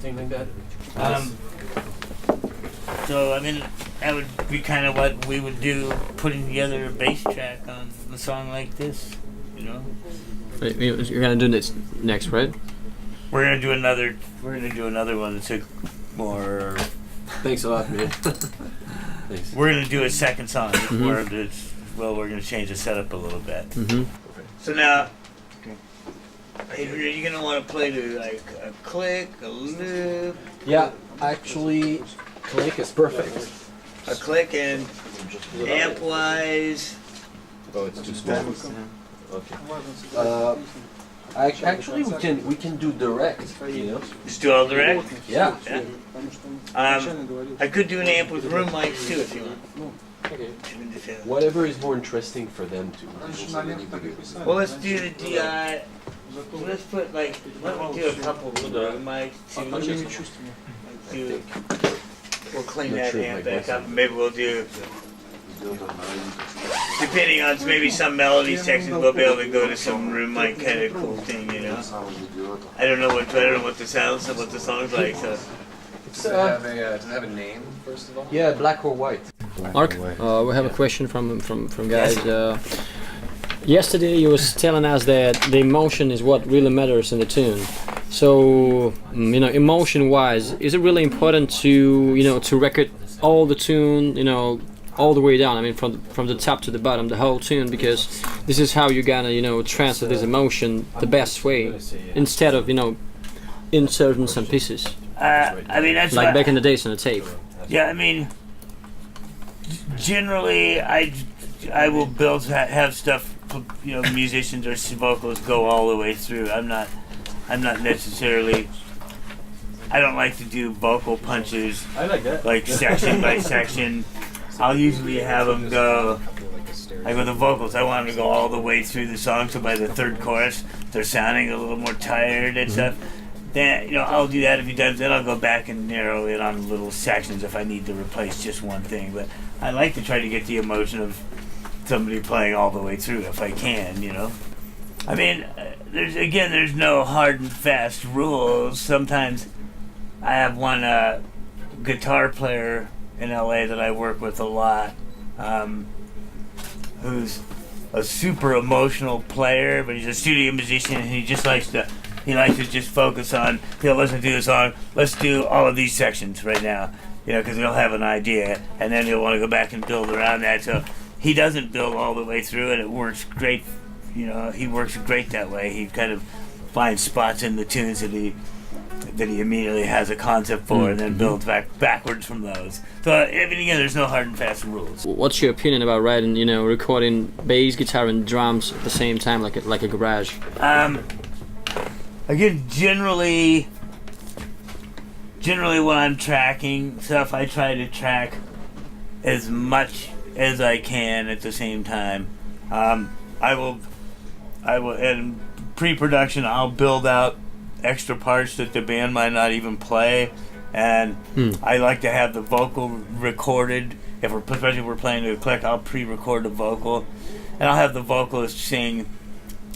anything like that? So I mean, that would be kind of what we would do, putting together a bass track on a song like this, you know. You're gonna do this next, right? We're gonna do another. We're gonna do another one that's more. Thanks a lot, man. Thanks. We're gonna do a second song. Where it's, well, we're gonna change the setup a little bit. So now, you're gonna want to play to like a click, a loop. Yeah, actually, click is perfect. A click and amp-wise. Oh, it's too small. Okay. Actually, we can do direct. You know. Just do all direct. Yeah. I could do an amp with room mics too if you want. Okay. Whatever is more interesting for them to. Well, let's do the DI. Let's put like, let me do a couple of room mics too. We'll clean that amp back up and maybe we'll do, depending on maybe some melody sections, we'll be able to go to some room mic kind of cool thing, you know. I don't know what the sounds, what the song's like. So. Does it have a name first of all? Yeah, black or white. Mark, we have a question from guys. Yesterday you was telling us that the emotion is what really matters in the tune. So, you know, emotion-wise, is it really important to, you know, to record all the tune, you know, all the way down? I mean, from the top to the bottom, the whole tune, because this is how you're gonna, you know, transfer this emotion the best way, instead of, you know, inserting some pieces. I mean, that's like back in the days on the tape. Yeah, I mean, generally, I will have stuff, you know, musicians or vocals go all the way through. I'm not necessarily. I don't like to do vocal punches. I like that. Like section by section. I'll usually have them go. Like with the vocals, I want them to go all the way through the song. So by the third chorus, they're sounding a little more tired and stuff. Then, you know, I'll do that a few times. Then I'll go back and narrow it on little sections if I need to replace just one thing. But I like to try to get the emotion of somebody playing all the way through if I can, you know. I mean, there's no hard and fast rules. Sometimes I have one guitar player in LA that I work with a lot, who's a super emotional player, but he's a studio musician and he likes to just focus on, he'll listen to the song, let's do all of these sections right now, you know, because he'll have an idea and then he'll want to go back and build around that. So he doesn't build all the way through and it works great. You know, he works great that way. He kind of finds spots in the tunes that he immediately has a concept for, and then builds backwards from those. So, I mean, again, there's no hard and fast rules. What's your opinion about writing, you know, recording bass, guitar, and drums at the same time, like a garage? Again, generally when I'm tracking stuff, I try to track as much as I can at the same time. I will, in pre-production, I'll build out extra parts that the band might not even play, and I like to have the vocal recorded. Especially if we're playing to a click, I'll pre-record the vocal, and I'll have the vocalist sing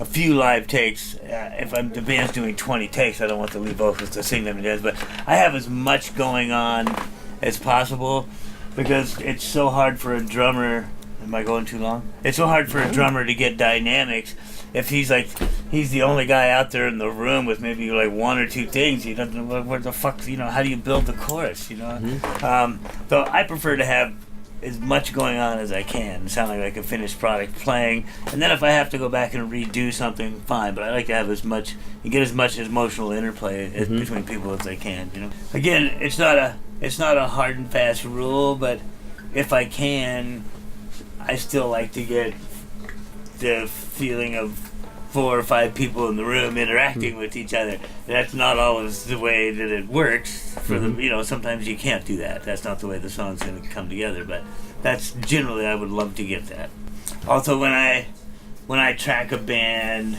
a few live takes. If the band's doing 20 takes, I don't want the lead vocalist to sing them in jazz, but I have as much going on as possible, because it's so hard for a drummer. Am I going too long? It's so hard for a drummer to get dynamics if he's the only guy out there in the room with maybe like one or two things. He doesn't know where the fuck, you know, how do you build the chorus, you know? So I prefer to have as much going on as I can, sounding like a finished product playing, and then if I have to go back and redo something, fine, but I like to have as much emotional interplay between people as I can, you know? Again, it's not a hard and fast rule, but if I can, I still like to get the feeling of 4 or 5 people in the room interacting with each other. That's not always the way that it works for them. You know, sometimes you can't do that. That's not the way the song's going to come together, but that's generally, I would love to get that. Also, when I track a band,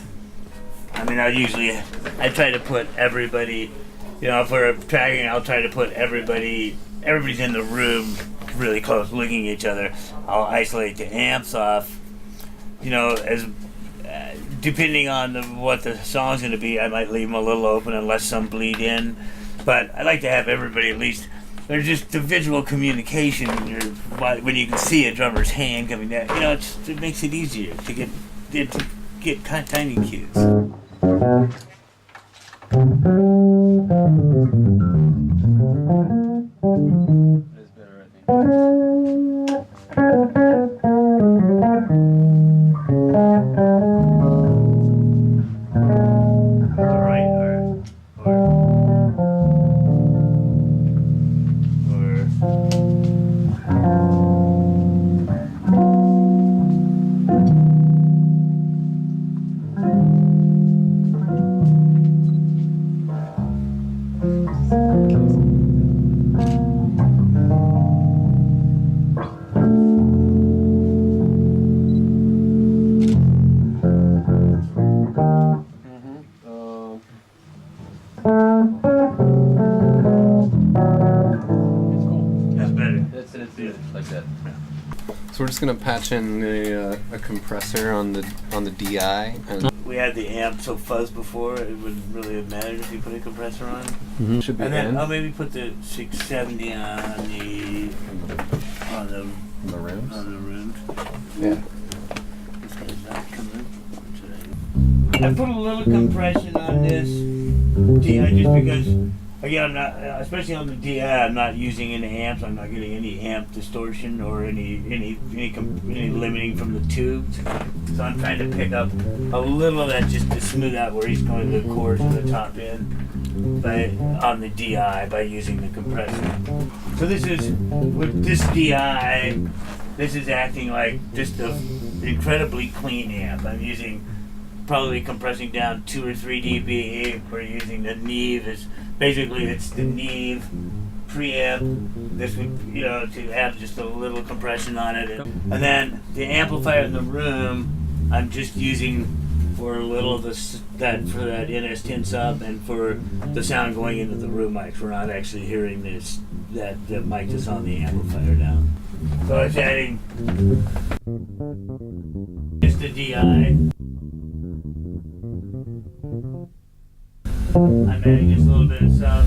I mean, I try to put everybody, you know, if we're tracking, I'll try to put everybody's in the room really close, looking at each other. I'll isolate the amps off, you know, as depending on what the song's going to be, I might leave them a little open and let some bleed in. But I like to have everybody at least. There's just the visual communication when you can see a drummer's hand coming down. You know, it makes it easier to get tiny cues. It's better at So we're just gonna patch in a compressor on the DI, and We had the amp so fuzzed before, it wouldn't really have mattered if you put a compressor on. should be And then in I'll maybe put the 670 on the rims. rims. Yeah. This guy's not coming. I put a little compression on this DI just because, again, I'm not, especially on the DI, I'm not using any amps. I'm not getting any amp distortion or any limiting from the tubes. So I'm trying to pick up a little of that just to smooth out where he's going to the chords of the top end on the DI by using the compressor. So this is, with this DI, this is acting like just an incredibly clean amp. I'm using, probably compressing down 2 or 3 dB. We're using the Neve, basically it's the Neve preamp. This would, to add just a little compression on it. And then the amplifier in the room, I'm just using for a little of that NS10 sub and for the sound going into the room mics. We're not actually hearing the mic that's on the amplifier now. So it's adding just the DI. I'm adding just a little bit of sub.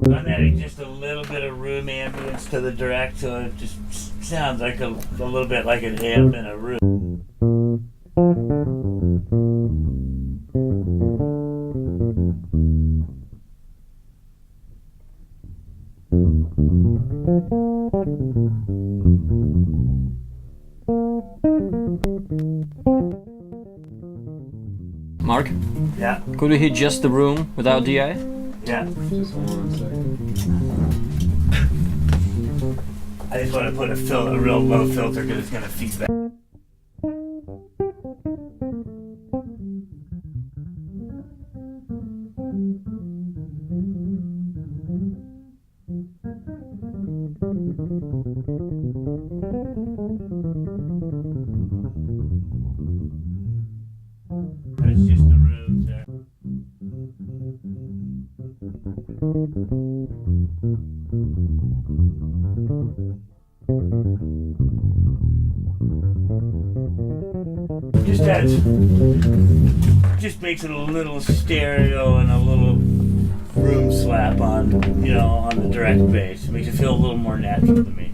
I'm adding just a little bit of room ambience to the direct, so it just sounds like a little bit like an amp in a room. Mark, Yeah, could we hit just the room without DI? yeah. Just 1 second. I just want to put a real low filter because it's going to feedback. It's just the room there. Just makes it a little stereo and a little room slap on the direct bass. It makes it feel a little more natural to me.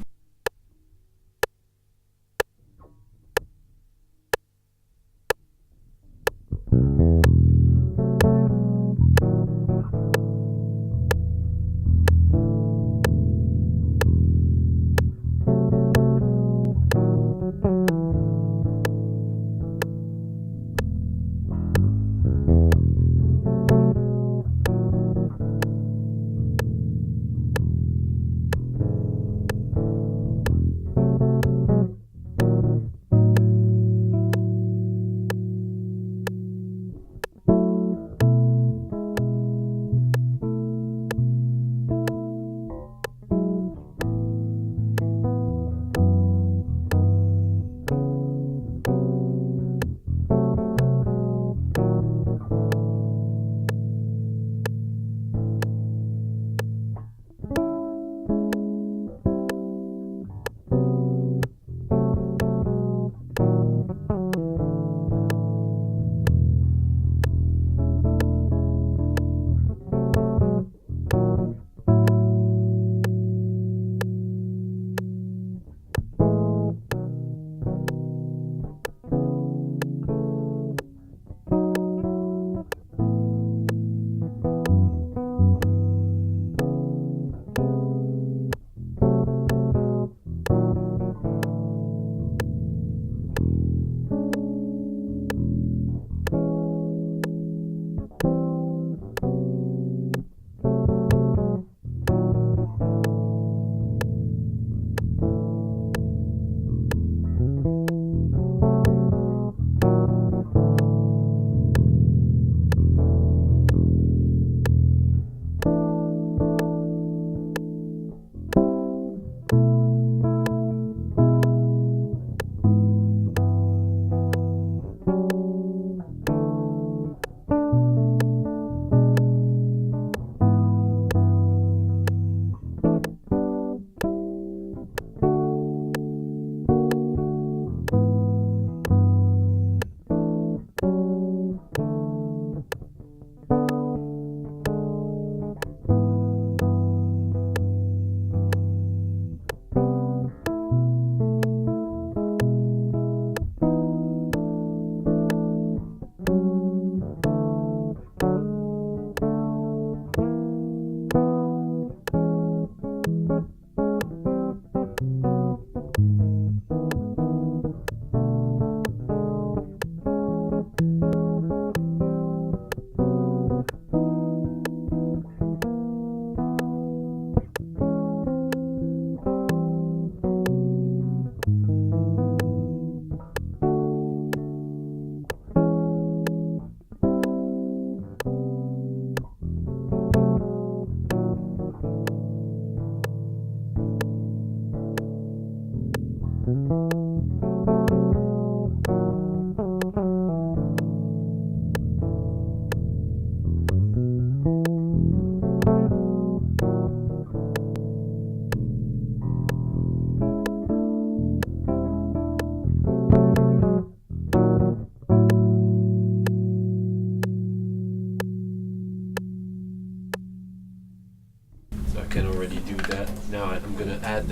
already do that. Now I'm gonna add.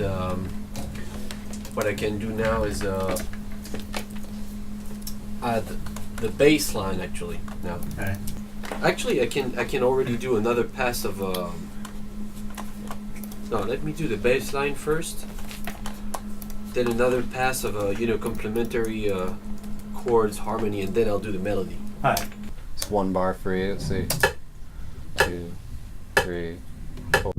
What I can do now is add the bass line actually now. Okay. Actually, I can already do another pass of. No, let me do the bass line first. Then another pass of complementary chords, harmony, and then I'll do the melody. Alright. It's one bar for you. Let's see. 2, 3, 4.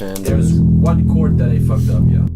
There's one chord that I fucked up, yeah.